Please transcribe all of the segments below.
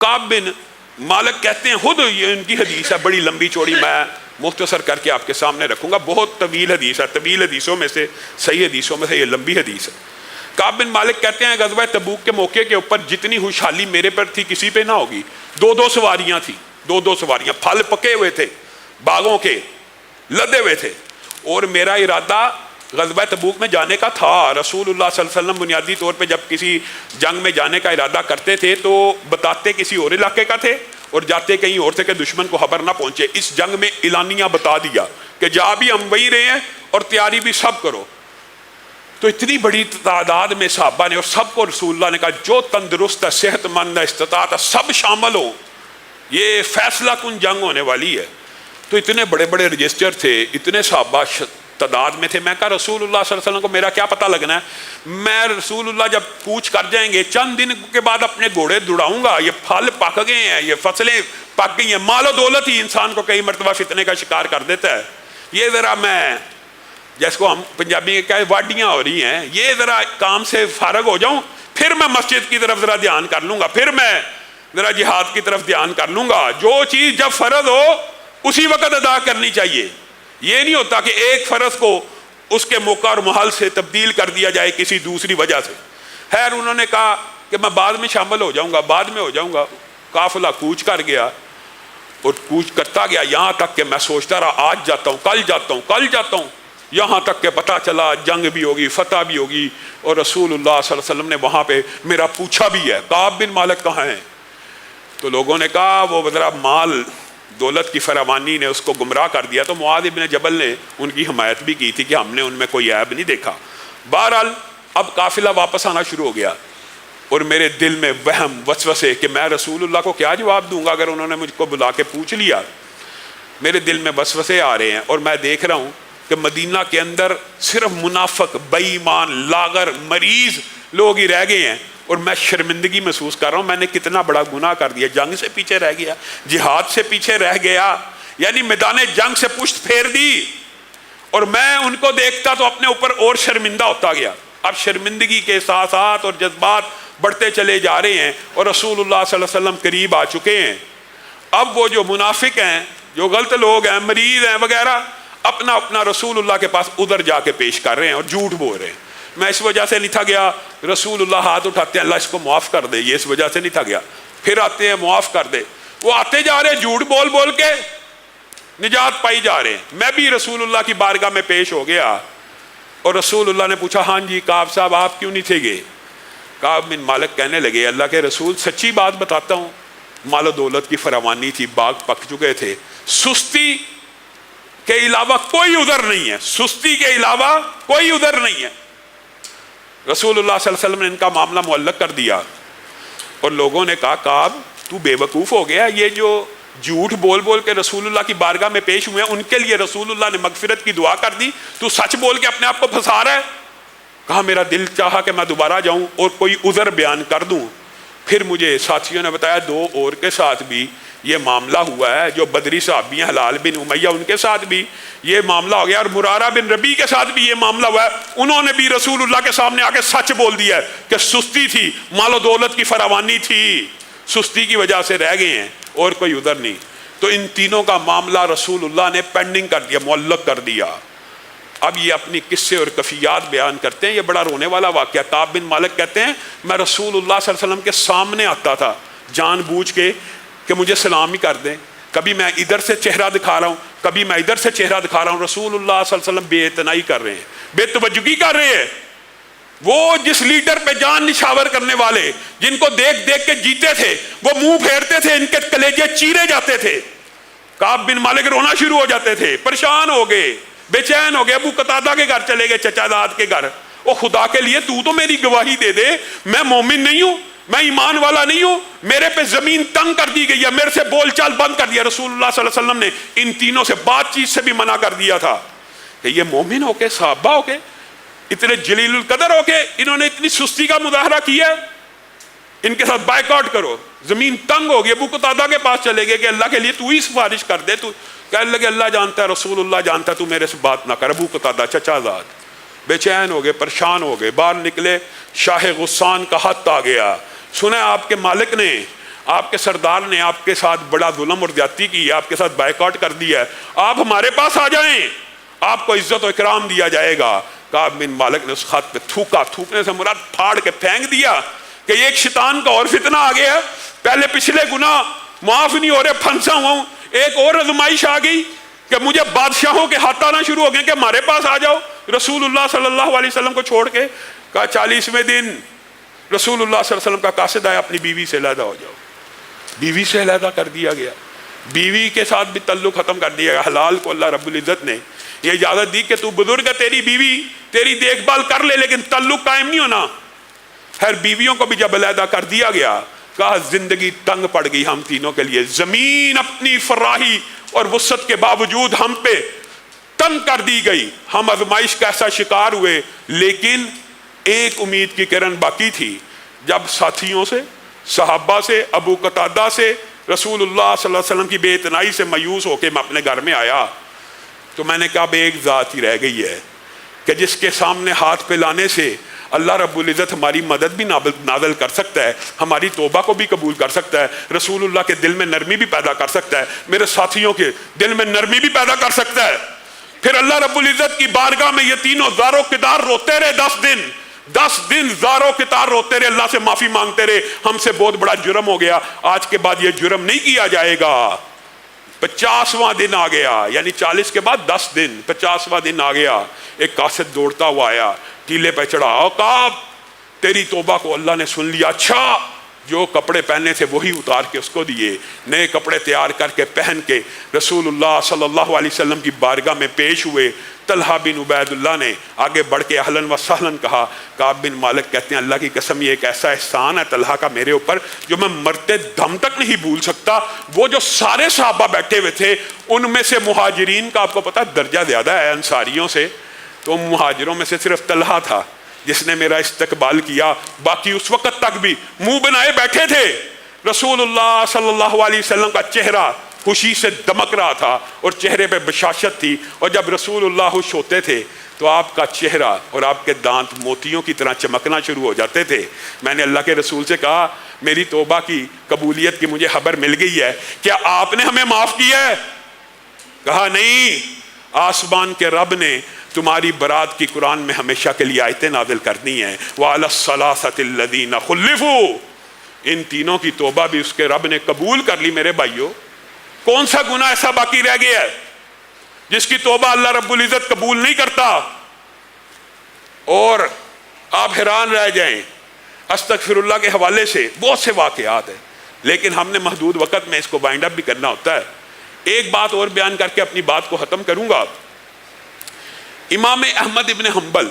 کعب بن مالک کہتے ہیں، خود یہ ان کی حدیث ہے بڑی لمبی چوڑی، میں مختصر کر کے آپ کے سامنے رکھوں گا، بہت طویل حدیث ہے، طویل حدیثوں میں سے صحیح حدیثوں میں سے یہ لمبی حدیث ہے۔ کعب بن مالک کہتے ہیں غزوہ تبوک کے موقع کے اوپر جتنی خوشحالی میرے پر تھی کسی پہ نہ ہوگی۔ دو سواریاں تھیں، دو سواریاں، پھل پکے ہوئے تھے باغوں کے، لدے ہوئے تھے، اور میرا ارادہ غزوہ تبوک میں جانے کا تھا۔ رسول اللہ صلی اللہ علیہ وسلم بنیادی طور پہ جب کسی جنگ میں جانے کا ارادہ کرتے تھے تو بتاتے کسی اور علاقے کا تھے اور جاتے کہیں اور تھے کہ دشمن کو خبر نہ پہنچے۔ اس جنگ میں اعلانیہ بتا دیا کہ جا بھی ہم وہی رہے ہیں اور تیاری بھی سب کرو۔ تو اتنی بڑی تعداد میں صحابہ نے، اور سب کو رسول اللہ نے کہا جو تندرست ہے، صحت مند ہے، استطاعت ہے، سب شامل ہو، یہ فیصلہ کن جنگ ہونے والی ہے۔ تو اتنے بڑے بڑے رجسٹر تھے، اتنے صحابہ تعداد میں تھے۔ میں کہا رسول اللہ صلی اللہ علیہ وسلم کو میرا کیا پتہ لگنا ہے، میں رسول اللہ جب کوچ کر جائیں گے چند دن کے بعد اپنے گھوڑے دوڑاؤں گا، یہ پھل پک گئے ہیں، یہ فصلیں پک گئی ہیں، مال و دولت ہی انسان کو کئی مرتبہ فتنے کا شکار کر دیتا ہے، یہ ذرا میں جس کو ہم پنجابی میں کہے واڈیاں ہو رہی ہیں، یہ ذرا کام سے فارغ ہو جاؤں، پھر میں مسجد کی طرف ذرا دھیان کر لوں گا، پھر میں ذرا جہاد کی طرف دھیان کر لوں گا۔ جو چیز جب فرض ہو اسی وقت ادا کرنی چاہیے، یہ نہیں ہوتا کہ ایک فرض کو اس کے موقع اور محل سے تبدیل کر دیا جائے کسی دوسری وجہ سے۔ خیر انہوں نے کہا کہ میں بعد میں شامل ہو جاؤں گا، بعد میں ہو جاؤں گا۔ قافلہ کوچ کر گیا اور کوچ کرتا گیا، یہاں تک کہ میں سوچتا رہا آج جاتا ہوں، کل جاتا ہوں، کل جاتا ہوں، یہاں تک کہ پتہ چلا جنگ بھی ہوگی، فتح بھی ہوگی، اور رسول اللہ صلی اللہ علیہ وسلم نے وہاں پہ میرا پوچھا بھی ہے کعب بن مالک کہاں ہیں؟ تو لوگوں نے کہا وہ ذرا مال دولت کی فراوانی نے اس کو گمراہ کر دیا۔ تو معاذ بن جبل نے ان کی حمایت بھی کی تھی کہ ہم نے ان میں کوئی عیب نہیں دیکھا۔ بہرحال اب قافلہ واپس آنا شروع ہو گیا اور میرے دل میں وہم وسوسے کہ میں رسول اللہ کو کیا جواب دوں گا اگر انہوں نے مجھ کو بلا کے پوچھ لیا۔ میرے دل میں وسوسے آ رہے ہیں اور میں دیکھ رہا ہوں کہ مدینہ کے اندر صرف منافق، بے ایمان، لاغر، مریض لوگ ہی رہ گئے ہیں، اور میں شرمندگی محسوس کر رہا ہوں، میں نے کتنا بڑا گناہ کر دیا، جنگ سے پیچھے رہ گیا، جہاد سے پیچھے رہ گیا، یعنی میدان جنگ سے پشت پھیر دی، اور میں ان کو دیکھتا تو اپنے اوپر اور شرمندہ ہوتا گیا۔ اب شرمندگی کے احساسات اور جذبات بڑھتے چلے جا رہے ہیں اور رسول اللہ صلی اللہ علیہ وسلم قریب آ چکے ہیں۔ اب وہ جو منافق ہیں، جو غلط لوگ ہیں، مریض ہیں وغیرہ، اپنا اپنا رسول اللہ کے پاس ادھر جا کے پیش کر رہے ہیں اور جھوٹ بول رہے ہیں۔ میں اس وجہ سے نہیں تھا گیا، رسول اللہ ہاتھ اٹھاتے ہیں اللہ اس کو معاف کر دے، یہ اس وجہ سے نہیں تھا گیا، پھر آتے ہیں معاف کر دے، وہ آتے جا رہے ہیں جھوٹ بول بول کے نجات پائی جا رہے ہیں۔ میں بھی رسول اللہ کی بارگاہ میں پیش ہو گیا اور رسول اللہ نے پوچھا ہاں جی کعب صاحب آپ کیوں نہیں تھے گئے؟ کعب بن مالک کہنے لگے اللہ کے رسول سچی بات بتاتا ہوں، مال و دولت کی فراوانی تھی، باغ پک چکے تھے، سستی کے علاوہ کوئی عذر نہیں ہے، سستی کے علاوہ کوئی عذر نہیں ہے۔ رسول اللہ صلی اللہ علیہ وسلم نے ان کا معاملہ معلق کر دیا اور لوگوں نے کہا کعب تو بے وقوف ہو گیا، یہ جو جھوٹ بول بول کے رسول اللہ کی بارگاہ میں پیش ہوئے ہیں ان کے لیے رسول اللہ نے مغفرت کی دعا کر دی، تو سچ بول کے اپنے آپ کو پھنسا رہا ہے۔ کہا میرا دل چاہا کہ میں دوبارہ جاؤں اور کوئی عذر بیان کر دوں۔ پھر مجھے ساتھیوں نے بتایا دو اور کے ساتھ بھی یہ معاملہ ہوا ہے، جو بدری صحابی ہیں حلال بن امیہ ان کے ساتھ بھی یہ معاملہ ہو گیا، اور مرارہ بن ربیع کے ساتھ بھی یہ معاملہ ہوا ہے، انہوں نے بھی رسول اللہ کے سامنے آ کے سچ بول دیا ہے کہ سستی تھی، مال و دولت کی فراوانی تھی، سستی کی وجہ سے رہ گئے ہیں اور کوئی عذر نہیں۔ تو ان تینوں کا معاملہ رسول اللہ نے پینڈنگ کر دیا، معلق کر دیا۔ اب یہ اپنی قصے اور کفیات بیان کرتے ہیں، یہ بڑا رونے والا واقعہ۔ کعب بن مالک کہتے ہیں میں رسول اللہ صلی اللہ علیہ وسلم کے سامنے آتا تھا جان بوجھ کے کہ مجھے سلام ہی کر دیں، کبھی میں ادھر سے چہرہ دکھا رہا ہوں، کبھی میں ادھر سے چہرہ دکھا رہا ہوں، رسول اللہ صلی اللہ علیہ وسلم بے اعتنائی کر رہے ہیں، بے توجہی کر رہے ہیں۔ وہ جس لیڈر پہ جان نشاور کرنے والے جن کو دیکھ دیکھ کے جیتے تھے وہ منہ پھیرتے تھے، ان کے کلیجے چیرے جاتے تھے، کعب بن مالک رونا شروع ہو جاتے تھے، پریشان ہو گئے، بے چین ہو گئے، ابو قتادہ کے گھر چلے گئے، چچا داد کے گھر، او خدا کے لیے تو میری گواہی دے دے، میں مومن نہیں ہوں، میں ایمان والا نہیں ہوں، میرے پہ زمین تنگ کر دی گئی ہے، میرے سے بول چال بند کر دیا۔ رسول اللہ صلی اللہ علیہ وسلم نے ان تینوں سے بات چیت سے بھی منع کر دیا تھا کہ یہ مومن ہو کے، صحابہ ہو کے، اتنے جلیل القدر ہو کے انہوں نے اتنی سستی کا مظاہرہ کیا ہے، ان کے ساتھ بائیکاٹ کرو۔ زمین تنگ ہو گئی، ابو قتادہ کے پاس چلے گئے کہ اللہ کے لیے تو ہی سفارش کر دے، تو کہنے لگے اللہ جانتا ہے، رسول اللہ جانتا ہے، تو میرے سے بات نہ کر۔ ابو قتادہ چچا زاد بے چین ہو گئے، پریشان ہو گئے، باہر نکلے، شاہ غسان کا خط آ گیا، سنا آپ کے مالک نے آپ کے سردار نے آپ کے ساتھ بڑا ظلم اور زیادتی کی ہے، آپ کے ساتھ بائیکاٹ کر دیا ہے، آپ ہمارے پاس آ جائیں، آپ کو عزت و اکرام دیا جائے گا۔ کعب بن مالک نے اس خط پہ تھوکا، تھوکنے سے مراد پھاڑ کے پھینک دیا کہ یہ ایک شیطان کا اور فتنہ آ گیا، پہلے پچھلے گناہ معاف نہیں ہو رہے، پھنسا ہوا ہوں، ایک اور آزمائش آ گئی کہ مجھے بادشاہوں کے ہاتھ آنا شروع ہو گئے کہ ہمارے پاس آ جاؤ۔ رسول اللہ صلی اللہ علیہ وسلم کو چھوڑ کے کہا 40ویں دن رسول اللہ صلی اللہ علیہ وسلم کا قاصد آیا، اپنی بیوی سے علیحدہ ہو جاؤ۔ بیوی سے علیحدہ کر دیا گیا، بیوی کے ساتھ بھی تعلق ختم کر دیا گیا۔ حلال کو اللہ رب العزت نے یہ اجازت دی کہ تو بزرگ ہے، تیری بیوی تیری دیکھ بھال کر لے، لیکن تعلق قائم نہیں ہونا۔ خیر بیویوں کو بھی جب علیحدہ کر دیا گیا، کہا زندگی تنگ پڑ گئی ہم تینوں کے لیے، زمین اپنی فراہی اور وسعت کے باوجود ہم پہ تنگ کر دی گئی، ہم آزمائش کا ایسا شکار ہوئے، لیکن ایک امید کی کرن باقی تھی۔ جب ساتھیوں سے، صحابہ سے، ابو قتادہ سے، رسول اللہ صلی اللہ علیہ وسلم کی بے اتنائی سے مایوس ہو کے میں اپنے گھر میں آیا تو میں نے کہا اب ایک ذات ہی رہ گئی ہے کہ جس کے سامنے ہاتھ پہ لانے سے اللہ رب العزت ہماری مدد بھی نازل کر سکتا ہے، ہماری توبہ کو بھی قبول کر سکتا ہے، رسول اللہ کے دل میں نرمی بھی پیدا کر سکتا ہے، میرے ساتھیوں کے دل میں نرمی بھی پیدا کر سکتا ہے۔ پھر اللہ رب العزت کی بارگاہ میں یہ تینوں زار و قدار روتے رہے 10 دن زار و قطار روتے رہے، اللہ سے معافی مانگتے رہے، ہم سے بہت بڑا جرم ہو گیا، آج کے بعد یہ جرم نہیں کیا جائے گا۔ 50واں دن آ گیا، یعنی 40 کے بعد 10 دن، 50واں دن آ گیا، ایک قاصد دوڑتا ہوا آیا، ٹیلے پہ چڑھا، کعب تیری توبہ کو اللہ نے سن لیا، اچھا جو کپڑے پہنے تھے وہی اتار کے اس کو دیے، نئے کپڑے تیار کر کے پہن کے رسول اللہ صلی اللہ علیہ وسلم کی بارگاہ میں پیش ہوئے۔ طلحہ بن عبید اللہ نے آگے بڑھ کے اہلاً و سہلاً کہا۔ کعب بن مالک کہتے ہیں اللہ کی قسم یہ ایک ایسا احسان ہے طلحہ کا میرے اوپر جو میں مرتے دم تک نہیں بھول سکتا۔ وہ جو سارے صحابہ بیٹھے ہوئے تھے ان میں سے مہاجرین کا آپ کو پتا درجہ زیادہ ہے انصاریوں سے، تو مہاجروں میں سے صرف طلحہ تھا جس نے میرا استقبال کیا، باقی اس وقت تک بھی منہ بنائے بیٹھے تھے۔ رسول اللہ صلی اللہ علیہ وسلم کا چہرہ خوشی سے دمک رہا تھا اور چہرے پہ بشاشت تھی، اور جب رسول اللہ خوش ہوتے تھے تو آپ کا چہرہ اور آپ کے دانت موتیوں کی طرح چمکنا شروع ہو جاتے تھے۔ میں نے اللہ کے رسول سے کہا میری توبہ کی قبولیت کی مجھے خبر مل گئی ہے، کیا آپ نے ہمیں معاف کیا ہے؟ کہا نہیں، آسمان کے رب نے تمہاری برات کی قرآن میں ہمیشہ کے لیے آیتیں نازل کرنی ہیں، وَعَلَى الثَّلَاثَةِ الَّذِينَ خُلِّفُوا، ان تینوں کی توبہ بھی اس کے رب نے قبول کر لی۔ میرے بھائیو کون سا گناہ ایسا باقی رہ گیا ہے جس کی توبہ اللہ رب العزت قبول نہیں کرتا؟ اور آپ حیران رہ جائیں، استغفر اللہ کے حوالے سے بہت سے واقعات ہیں، لیکن ہم نے محدود وقت میں اس کو وائنڈ اپ بھی کرنا ہوتا ہے۔ ایک بات اور بیان کر کے اپنی بات کو ختم کروں گا۔ امام احمد ابن حنبل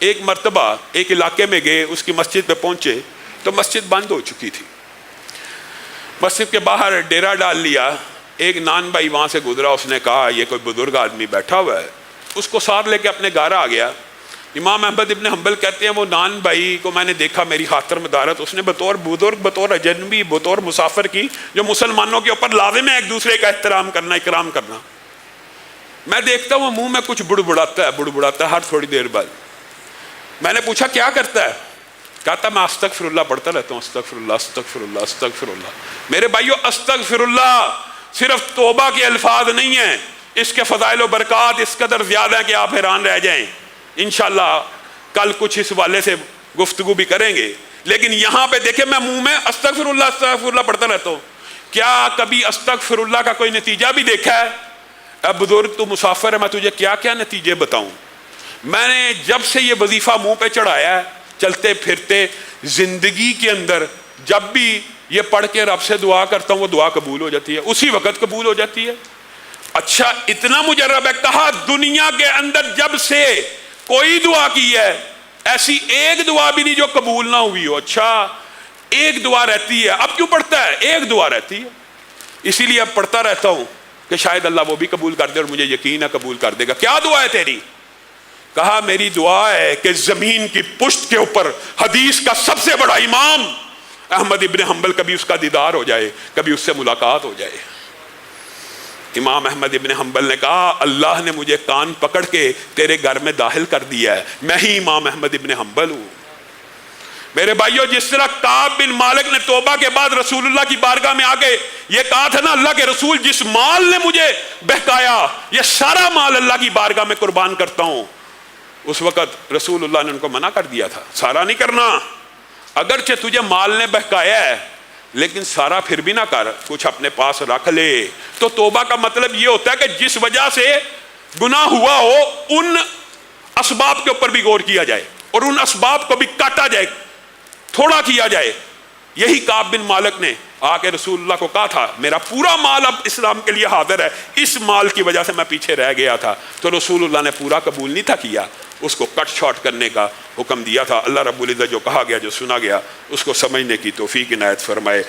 ایک مرتبہ ایک علاقے میں گئے، اس کی مسجد پہ پہنچے تو مسجد بند ہو چکی تھی، مسجد کے باہر ڈیرا ڈال لیا۔ ایک نان بھائی وہاں سے گزرا، اس نے کہا یہ کوئی بزرگ آدمی بیٹھا ہوا ہے، اس کو ساتھ لے کے اپنے گھر آ گیا۔ امام احمد ابن حنبل کہتے ہیں وہ نان بھائی کو میں نے دیکھا، میری خاطر مدارت اس نے بطور بزرگ، بطور اجنبی، بطور مسافر کی، جو مسلمانوں کے اوپر لازم ہے ایک دوسرے کا احترام کرنا، اکرام کرنا۔ میں دیکھتا ہوں منہ میں کچھ بڑبڑاتا ہے ہر تھوڑی دیر بعد۔ میں نے پوچھا کیا کرتا ہے؟ کہتا میں استغفر اللہ پڑھتا رہتا ہوں، استغفر اللہ استغفر اللہ استغفر اللہ۔ میرے بھائیو استغفر اللہ صرف توبہ کے الفاظ نہیں ہیں، اس کے فضائل و برکات اس قدر زیادہ ہیں کہ آپ حیران رہ جائیں۔ انشاءاللہ کل کچھ اس والے سے گفتگو بھی کریں گے، لیکن یہاں پہ دیکھیں میں منہ میں استغفر اللہ پڑھتا رہتا ہوں۔ کیا کبھی استغفر اللہ کا کوئی نتیجہ بھی دیکھا ہے؟ اے بزرگ تو مسافر ہے، میں تجھے کیا کیا نتیجے بتاؤں۔ میں نے جب سے یہ وظیفہ منہ پہ چڑھایا ہے، چلتے پھرتے زندگی کے اندر جب بھی یہ پڑھ کے رب سے دعا کرتا ہوں وہ دعا قبول ہو جاتی ہے، اسی وقت قبول ہو جاتی ہے۔ اچھا اتنا مجرب ہے، کہا دنیا کے اندر جب سے کوئی دعا کی ہے ایسی ایک دعا بھی نہیں جو قبول نہ ہوئی ہو۔ اچھا ایک دعا رہتی ہے، اب کیوں پڑھتا ہے؟ ایک دعا رہتی ہے، اسی لیے اب پڑھتا رہتا ہوں کہ شاید اللہ وہ بھی قبول کر دے، اور مجھے یقین ہے قبول کر دے گا۔ کیا دعا ہے تیری؟ کہا میری دعا ہے کہ زمین کی پشت کے اوپر حدیث کا سب سے بڑا امام احمد ابن حنبل کبھی اس کا دیدار ہو جائے، کبھی اس سے ملاقات ہو جائے۔ امام احمد ابن حنبل نے کہا اللہ نے مجھے کان پکڑ کے تیرے گھر میں داخل کر دیا ہے، میں ہی امام احمد ابن حنبل ہوں۔ میرے بھائیوں، جس طرح کعب بن مالک نے توبہ کے بعد رسول اللہ کی بارگاہ میں آ کے یہ کہا تھا نا، اللہ کے رسول جس مال نے مجھے بہکایا یہ سارا مال اللہ کی بارگاہ میں قربان کرتا ہوں، اس وقت رسول اللہ نے ان کو منع کر دیا تھا سارا نہیں کرنا، اگرچہ تجھے مال نے بہکایا ہے لیکن سارا پھر بھی نہ کر، کچھ اپنے پاس رکھ لے۔ تو توبہ کا مطلب یہ ہوتا ہے کہ جس وجہ سے گناہ ہوا ہو ان اسباب کے اوپر بھی غور کیا جائے اور ان اسباب کو بھی کاٹا جائے، تھوڑا کیا جائے۔ یہی کعب بن مالک نے آ کے رسول اللہ کو کہا تھا میرا پورا مال اب اسلام کے لیے حاضر ہے، اس مال کی وجہ سے میں پیچھے رہ گیا تھا، تو رسول اللہ نے پورا قبول نہیں تھا کیا، اس کو کٹ شارٹ کرنے کا حکم دیا تھا۔ اللہ رب العزت جو کہا گیا، جو سنا گیا، اس کو سمجھنے کی توفیق عنایت فرمائے۔